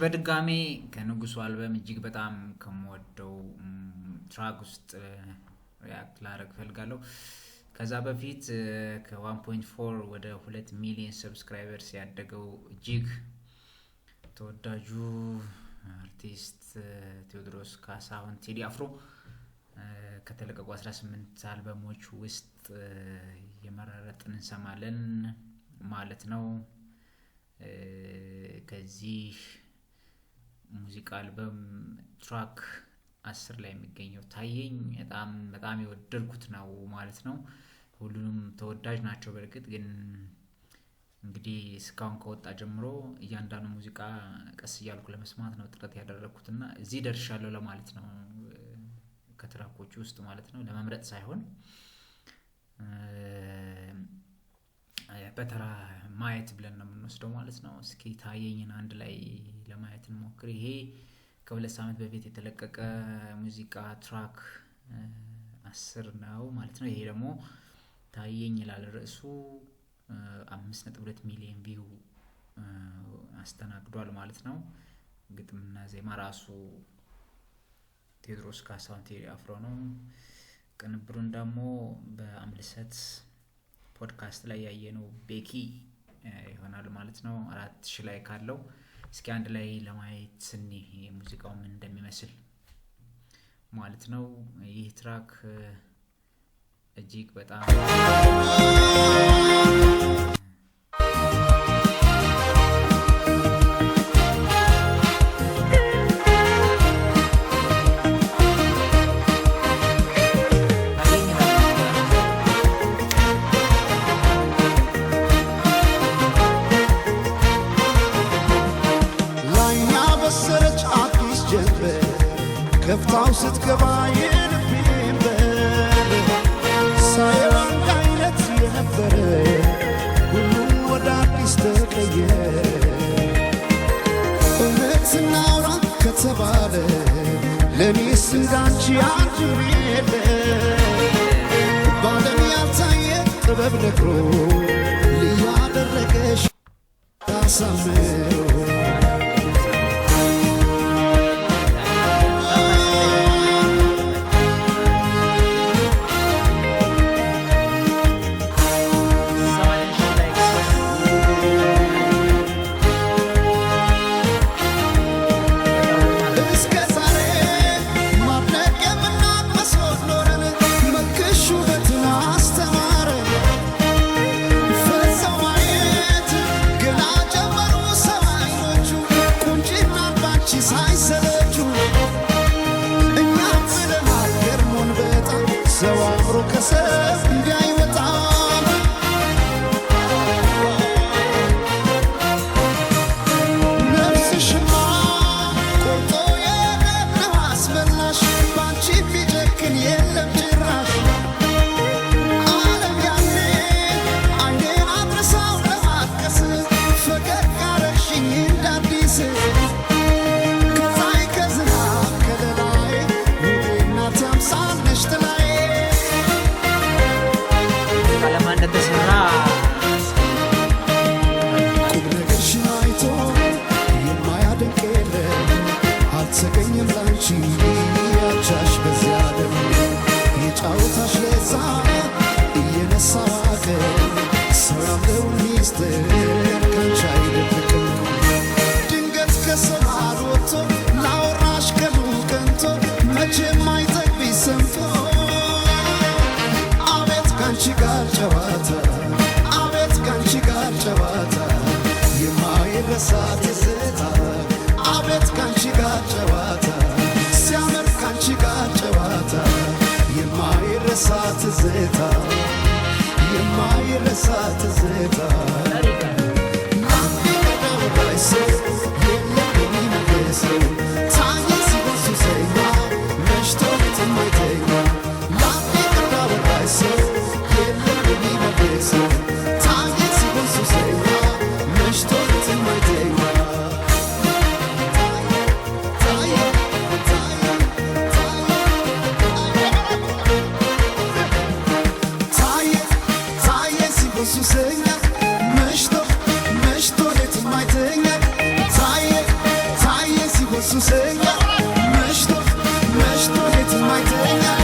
በድጋሜ ከንጉሱ አልበም እጅግ በጣም ከምወደው ትራክ ውስጥ ሪያክት ላደርግ ፈልጋለሁ። ከዛ በፊት ከ1.4 ወደ 2 ሚሊዮን ሰብስክራይበርስ ያደገው እጅግ ተወዳጁ አርቲስት ቴዎድሮስ ካሳሁን ቴዲ አፍሮ ከተለቀቁ 18 አልበሞች ውስጥ የመረረጥን እንሰማለን ማለት ነው። ከዚህ ሙዚቃ አልበም ትራክ 10 ላይ የሚገኘው ታየኝ በጣም የወደድኩት ነው ማለት ነው። ሁሉንም ተወዳጅ ናቸው። በርግጥ ግን እንግዲህ እስካሁን ከወጣ ጀምሮ እያንዳንዱ ሙዚቃ ቀስ እያልኩ ለመስማት ነው ጥረት ያደረኩትና እዚህ ደርሻለሁ ለማለት ነው። ከትራኮቹ ውስጥ ማለት ነው ለመምረጥ ሳይሆን በተራ ማየት ብለን ነው የምንወስደው ማለት ነው። እስኪ ታየኝን አንድ ላይ ለማየት እንሞክር። ይሄ ከ2 ሳምንት በፊት የተለቀቀ ሙዚቃ ትራክ 10 ነው ማለት ነው። ይሄ ደግሞ ታየኝ ይላል ርዕሱ 5.2 ሚሊዮን ቪው አስተናግዷል ማለት ነው። ግጥምና ዜማ ራሱ ቴዎድሮስ ካሳሁን ቴዲ አፍሮ ነው። ቅንብሩን ደግሞ በአምልሰት ፖድካስት ላይ ያየነው ቤኪ ይሆናል ማለት ነው። 4000 ላይ ካለው እስኪ አንድ ላይ ለማየት ስኒ ሙዚቃው ምን እንደሚመስል ማለት ነው። ይህ ትራክ እጅግ በጣም ከፍታው ስትገባ የልቤን በር ሳየው አንድ አይነት የነበረ ሁሉም ወደ አዲስ ተቀየረ። እውነት እናውራ ከተባለ ለኔስ እንዳንቺ አንድም የለ። ባለም ያልታየ ጥበብ ነግሮ ልዩ አደረገሽ ታሳምሮ ትለኛለህ